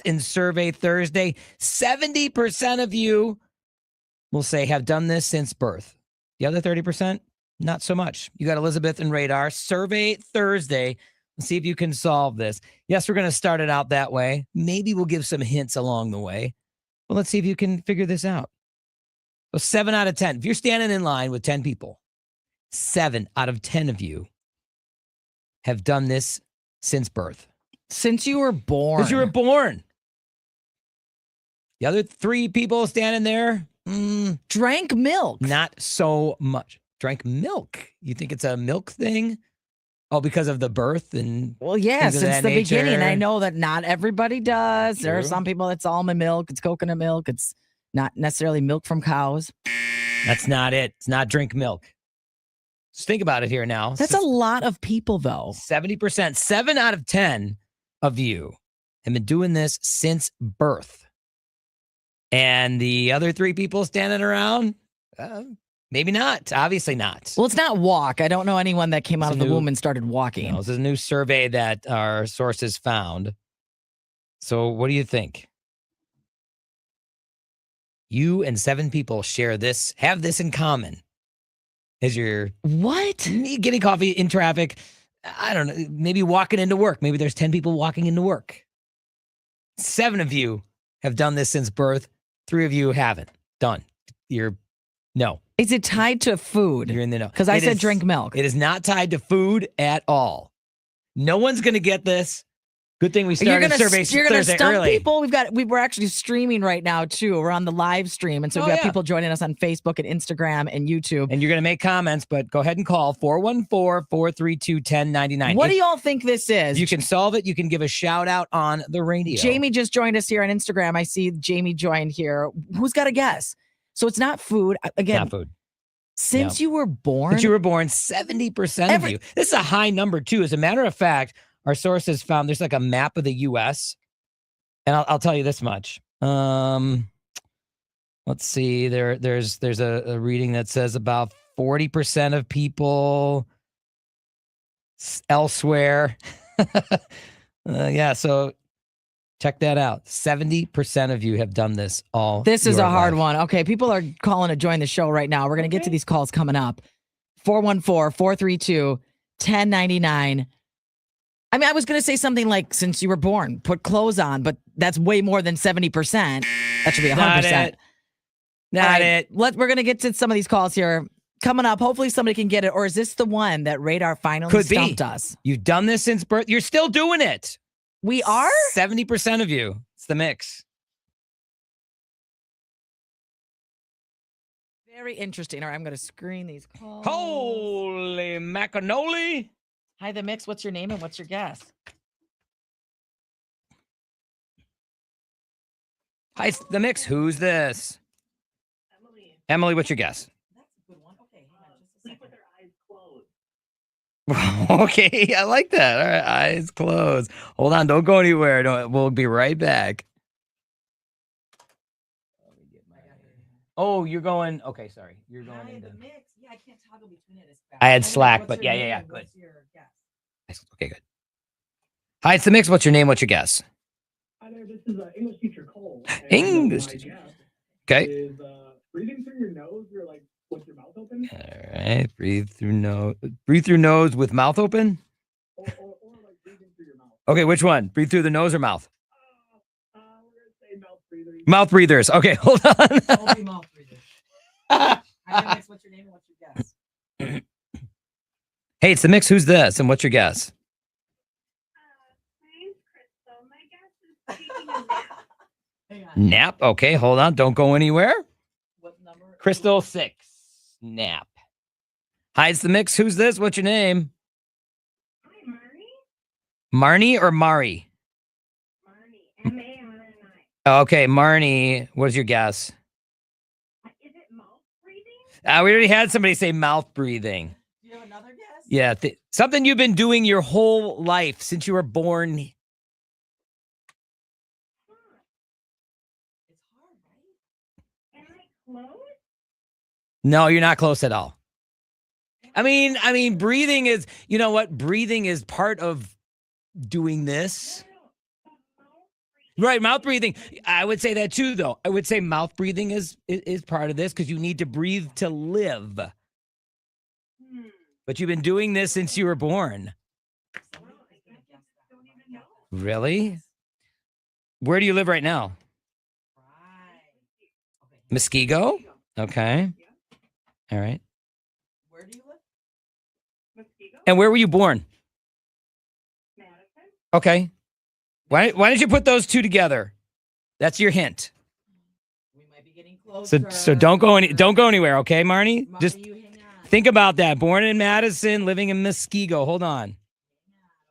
in Survey Thursday. 70% of you will say have done this since birth. The other 30%, not so much. You got Elizabeth and Radar. Survey Thursday. Let's see if you can solve this. Yes, we're going to start it out that way. Maybe we'll give some hints along the way. But let's see if you can figure this out. So 7 out of 10. If you're standing in line with 10 people, 7 out of 10 of you have done this since birth. Since you were born. Since you were born. The other 3 people standing there, drank milk. Not so much. Drank milk. You think it's a milk thing? Oh, because of the birth and well, yeah, since the beginning. I know that not everybody does. True. There are some people that's almond milk, it's coconut milk, it's not necessarily milk from cows. That's not it. It's not drink milk. Just think about it here now. That's a lot of people, though. 70%. 7 out of 10 of you have been doing this since birth. And the other 3 people standing around, maybe not. Obviously not. Well, it's not walk. I don't know anyone that came out of the womb and started walking. No, this is a new survey that our sources found. So what do you think? You and 7 people share this, have this in common. As you're getting coffee in traffic, I don't know, maybe walking into work. Maybe there's 10 people walking into work. 7 of you have done this since birth. 3 of you haven't. Done. No. Is it tied to food? You're in the no. Because I said drink milk. It is not tied to food at all. No one's going to get this. Good thing we started surveys Thursday early. You're going to stump people? We're actually streaming right now, too. We're on the live stream. And so we've got people joining us on Facebook and Instagram and YouTube. And you're going to make comments, but go ahead and call 414-432-1099. What do y'all think this is? You can solve it. You can give a shout out on the radio. Jamie just joined us here on Instagram. I see Jamie joined here. Who's got a guess? So it's not food. Again, not food. Since you were born? Since you were born, 70% of you. This is a high number, too. As a matter of fact, our sources found there's like a map of the U.S. And I'll tell you this much. Let's see. There's a reading that says about 40% of people elsewhere. So check that out. 70% of you have done this all. This is a hard one. Okay, people are calling to join the show right now. We're going to get to these calls coming up. 414-432-1099. I mean, I was going to say something like, since you were born, put clothes on, but that's way more than 70%. That should be 100%. Not it. We're going to get to some of these calls here coming up. Hopefully somebody can get it. Or is this the one that Radar finally stumped us? You've done this since birth. You're still doing it. We are? 70% of you. It's the mix. Very interesting. All right, I'm going to screen these calls. Holy macanoli. Hi, The Mix. What's your name and what's your guess? Hi, The Mix. Who's this? Emily, what's your guess? That's a good one. Okay, hang on just a second. With her eyes closed. Okay, I like that. All right, eyes closed. Hold on, don't go anywhere. We'll be right back. Oh, you're going. Okay, sorry. You're going into The Mix. Yeah, I can't toggle between it. I had Slack, but yeah. Good. Okay, good. Hi, it's The Mix. What's your name? What's your guess? Hi there. This is English teacher Cole. English teacher. Okay. Is breathing through your nose or like with your mouth open? All right. Breathe through nose. Breathe through nose with mouth open. Or like breathing through your mouth. Okay, which one? Breathe through the nose or mouth? We're gonna say mouth breathers. Mouth breathers. Okay, hold on. All be mouth breathers. Hi, The Mix. What's your name and what's your guess? Hey, it's The Mix. Who's this? And what's your guess? My name's Crystal. My guess is taking a nap. Nap. Okay, hold on. Don't go anywhere. What number? Crystal 6. Nap. Hi, it's The Mix. Who's this? What's your name? Hi, Marnie. Marnie or Mari? Marnie. M-A-R-N-I. Okay, Marnie. What's your guess? Is it mouth breathing? We already had somebody say mouth breathing. Do you have another guess? Yeah, something you've been doing your whole life since you were born. It's hard, right? Am I close? No, you're not close at all. I mean, breathing is, you know what? Breathing is part of doing this. No, mouth breathing. Right, mouth breathing. I would say that too, though. I would say mouth breathing is part of this because you need to breathe to live. But you've been doing this since you were born. Really? Where do you live right now? Muskego? Okay. All right. Where do you live? Mosquito, And where were you born? Madison. Okay. Why did you put those two together? That's your hint. We might be getting closer. So don't go anywhere, okay, Marnie? Marnie, Just you hang on. think about that. Born in Madison, living in Muskego. Hold on.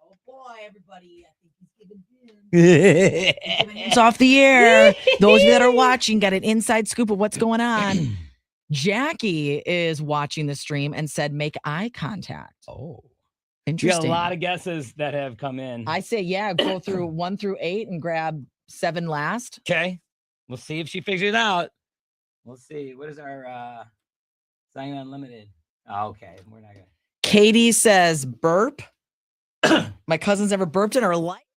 Oh boy, everybody! I think he's giving hints off the air. Those of you that are watching got an inside scoop of what's going on. Jackie is watching the stream and said, "Make eye contact." Oh. We got Interesting. a lot of guesses that have come in. I say, yeah, go through 1 through 8 and grab 7 last. Okay. We'll see if she figures it out. We'll see. What is our Sign Unlimited? Oh, okay. We're not gonna. Katie says, "Burp." My cousin's never burped in her life. –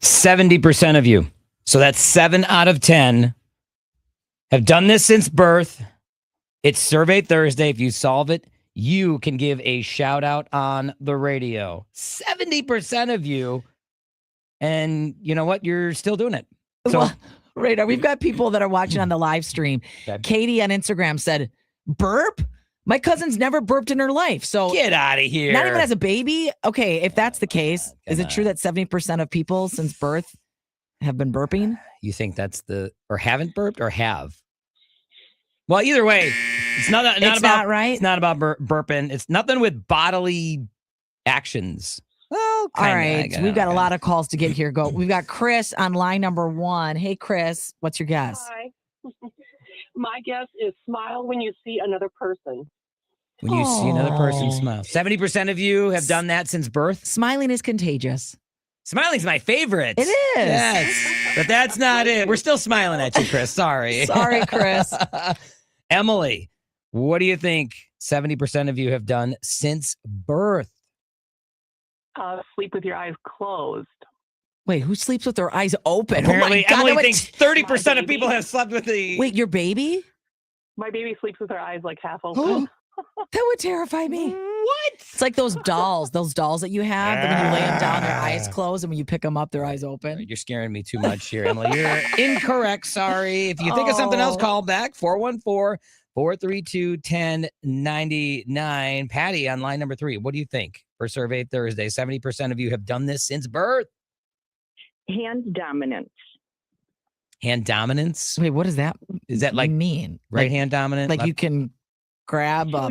70% of you. So that's 7 out of 10 have done this since birth. It's Survey Thursday. If you solve it, you can give a shout out on the radio. 70% of you. And you know what? You're still doing it. So, Well, Radar, we've got people that are watching on the live stream. Okay. Katie on Instagram said, "Burp? My cousin's never burped in her life." So get out of here. not even as a baby. Okay, if that's the case, is come it true that 70% of people since birth have been burping? You think that's or haven't burped or have? Well, either way, it's not It's about not right? It's not about burping. It's nothing with bodily actions. Well, All kinda, right, we've got a lot of calls to get here. Go. We've got Chris on line number 1. Hey, Chris, what's your guess? Hi. My guess is smile when you see another person. When you see another person Aw. smile. 70% of you have done that since birth. Smiling is contagious. Smiling's my favorite. It is. Yes, but that's not it. We're still smiling at you, Chris. Sorry. Sorry, Chris. Emily, what do you think 70% of you have done since birth? Sleep with your eyes closed. Wait, who sleeps with their eyes open? Apparently, oh my God, Emily that would- thinks 30% My of people baby. have slept with the. Wait, your baby? My baby sleeps with her eyes like half open. That would terrify me. What? It's like those dolls that you have. That when you lay them down, their eyes closed, and when you pick them up, their eyes open. You're scaring me too much here, Emily. You're incorrect. Sorry. If you think of something else, Oh. call back 414-432-1099. Patty on line number 3. What do you think for Survey Thursday? 70% of you have done this since birth. Hand dominance. Hand dominance? Wait, what does that Is that like mean? right hand dominant? Like left- you can grab So a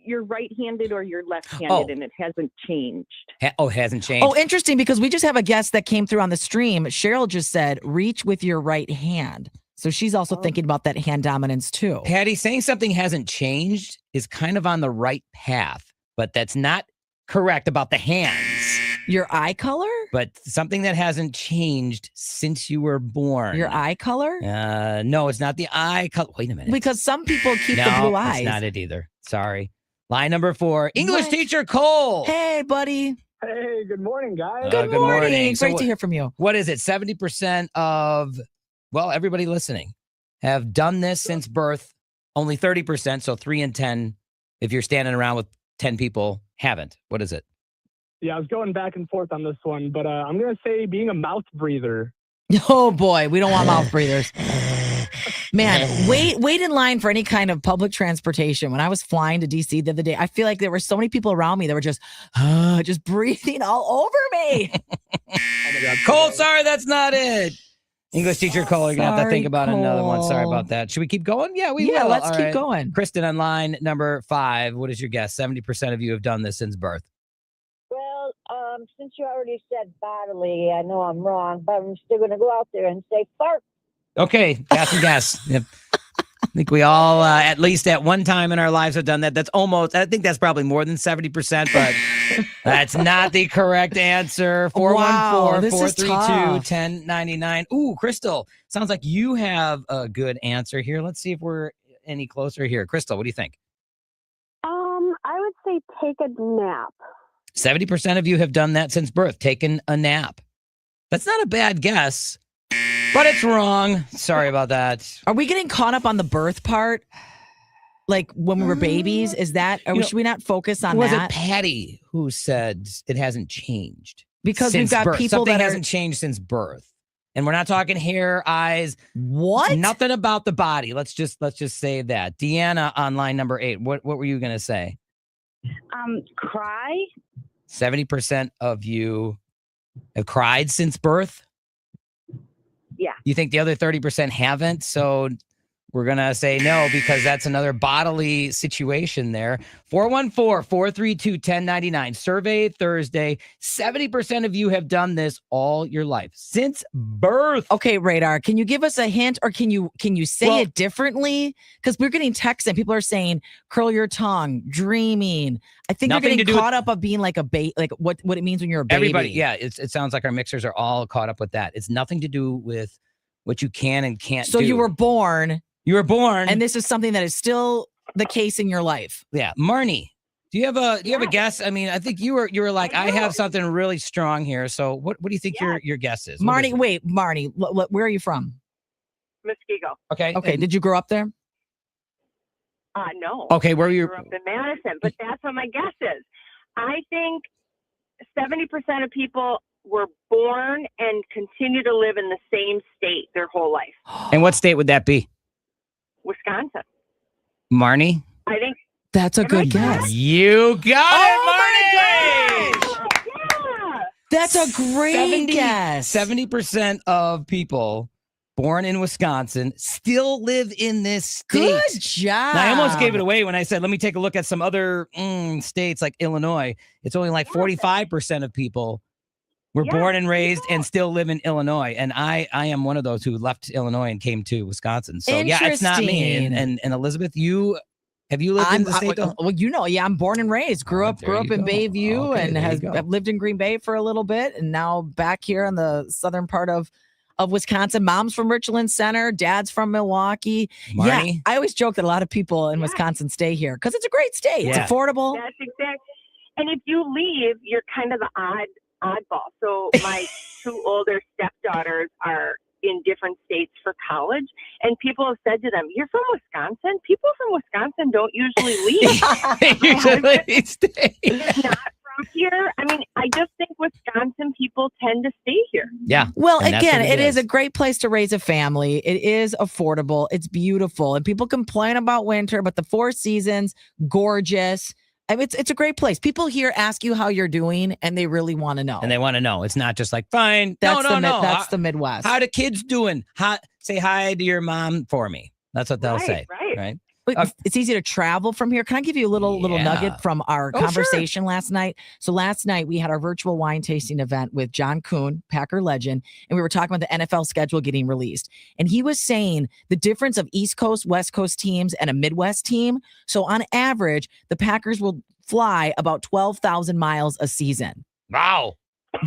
you're right-handed or you're left-handed, Oh. and it hasn't changed. hasn't changed. Oh, interesting, because we just have a guest that came through on the stream. Cheryl just said, "Reach with your right hand." So she's also thinking about that hand dominance too. Patty, saying something hasn't changed is kind of on the right path, but that's not correct about the hands. Your eye color? But something that hasn't changed since you were born. Your eye color? No, it's not the eye color. Wait a minute. Because some people keep no, the blue eyes. That's not it either. Sorry. Line number 4, English What? teacher Cole. Hey, buddy. Hey, good morning, guys. Good morning. So Great what- to hear from you. What is it? 70% of, well, everybody listening have done this since birth. Only 30%, so 3 in 10, if you're standing around with 10 people, haven't. What is it? Yeah, I was going back and forth on this one, but I'm going to say being a mouth breather. Oh boy, we don't want mouth breathers. Man, wait in line for any kind of public transportation. When I was flying to DC the other day, I feel like there were so many people around me that were just breathing all over me. Oh my God. Cole, sorry, that's not it. English teacher Cole, you're going to have to Sorry, think about another one. Sorry Cole. about that. Should we keep going? Yeah, we Yeah, will. let's All keep right. going. Kristen on line number 5. What is your guess? 70% of you have done this since birth. Well, since you already said bodily, I know I'm wrong, but I'm still going to go out there and say fart. Okay, gas and gas. Yep. I think we all, at least at one time in our lives, have done that. That's almost, I think that's probably more than 70%, but that's not the correct answer. Wow, this is 414-432-1099. Ooh, Crystal, sounds like you have a good answer here. Let's see if we're any closer here. Crystal, what do you think? would say take a nap. 70% of you have done that since birth, taken a nap. That's not a bad guess, but it's wrong. Sorry about that. Are we getting caught up on the birth part? Like when we were babies? Is that, or should we not focus on Was that? it Patty who said it hasn't changed? Because since we've got birth. people Something that hasn't changed since birth. And we're not talking hair, eyes. What? Nothing about the body. Let's just say that. Deanna on line number 8. What were you going to say? Cry. 70% of you have cried since birth? Yeah. You think the other 30% haven't? So we're going to say no, because that's another bodily situation there. 414-432-1099. Survey Thursday. 70% of you have done this all your life since birth. Okay, Radar, can you give us a hint, or can you say it differently? Because we're getting texts and people are saying curl your tongue, dreaming. I think you're getting caught up of being like a baby, like what it means when you're a baby. Everybody, yeah, it sounds like our mixers are all caught up with that. It's nothing to do with what you can and can't do. So you were born. You were born, and this is something that is still the case in your life. Yeah, Marnie, do you have a guess? I mean, I think you were like, I have something really strong here. So what do you think your guess is? Marnie, wait, Marnie, where are you from? Muskego. Okay. Okay. Did you grow up there? No. Okay, where were you? I grew up in Madison, but that's what my guess is. I think 70% of people were born and continue to live in the same state their whole life. And what state would that be? Wisconsin. Marnie? I think that's a good guess. You got it, Marnie! Yeah. That's a great guess. 70% of people born in Wisconsin still live in this state. Good job. Now, I almost gave it away when I said, let me take a look at some other states like Illinois. It's only like 45% of people were born and raised and still live in Illinois. And I am one of those who left Illinois and came to Wisconsin. So yeah, it's not me. And Elizabeth, have you lived in the state though? Well, I'm born and raised, grew up in Bayview, and have lived in Green Bay for a little bit, and now back here in the southern part of Wisconsin. Mom's from Richland Center, dad's from Milwaukee. Marnie? Yeah, I always joke that a lot of people in Wisconsin stay here because it's a great state. Yeah. It's affordable. That's exactly. And if you leave, you're kind of the oddball. So my 2 older stepdaughters are in different states for college, and people have said to them, "You're from Wisconsin? People from Wisconsin don't usually leave." Usually stay. It's not from here. I mean, I just think Wisconsin people tend to stay here. Yeah. Well, and again, it is a great place to raise a family. It is affordable. It's beautiful. And people complain about winter, but the 4 seasons, gorgeous. I mean, it's a great place. People here ask you how you're doing, and they really want to know. And they want to know. It's not just like, fine. That's no. That's the Midwest. How the kids doing? Say hi to your mom for me. That's what they'll say. Right. But it's easy to travel from here. Can I give you a little nugget from our conversation last night? So last night we had our virtual wine tasting event with John Kuhn, Packer legend, and we were talking about the NFL schedule getting released. And he was saying the difference of East Coast, West Coast teams and a Midwest team. So on average, the Packers will fly about 12,000 miles a season. Wow.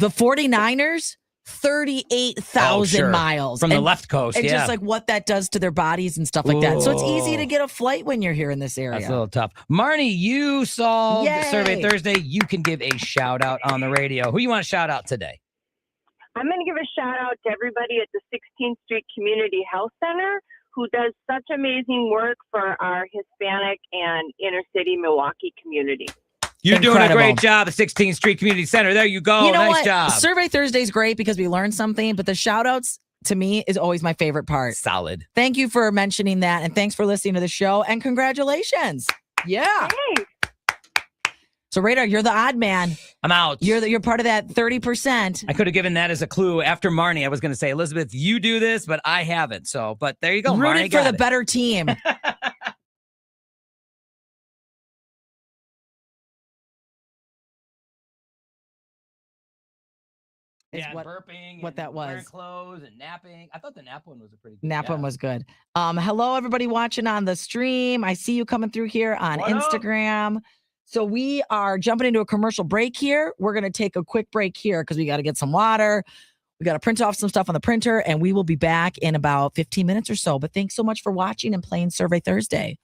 The 49ers, 38,000 miles from the left coast. And just like what that does to their bodies and stuff like that. So it's easy to get a flight when you're here in this area. That's a little tough. Marnie, you solved Survey Thursday. You can give a shout out on the radio. Who you want to shout out today? I'm going to give a shout out to everybody at the 16th Street Community Health Center who does such amazing work for our Hispanic and inner city Milwaukee community. You're doing a great job at 16th Street Community Center. There you go. You know nice job. Survey Thursday is great because we learned something, but the shout outs to me is always my favorite part. Solid. Thank you for mentioning that. And thanks for listening to the show. And congratulations. Yeah. Thanks. So Radar, you're the odd man. I'm out. You're part of that 30%. I could have given that as a clue. After Marnie, I was going to say, Elizabeth, you do this, but I haven't. So, but there you go. Rooting Marnie for the better team. Yeah, burping. What that was. Wearing clothes and napping. I thought the nap one was a pretty good Nap one was good. Hello, everybody watching on the stream. I see you coming through here on Instagram. So we are jumping into a commercial break here. We're going to take a quick break here because we got to get some water. We got to print off some stuff on the printer, and we will be back in about 15 minutes or so. But thanks so much for watching and playing Survey Thursday.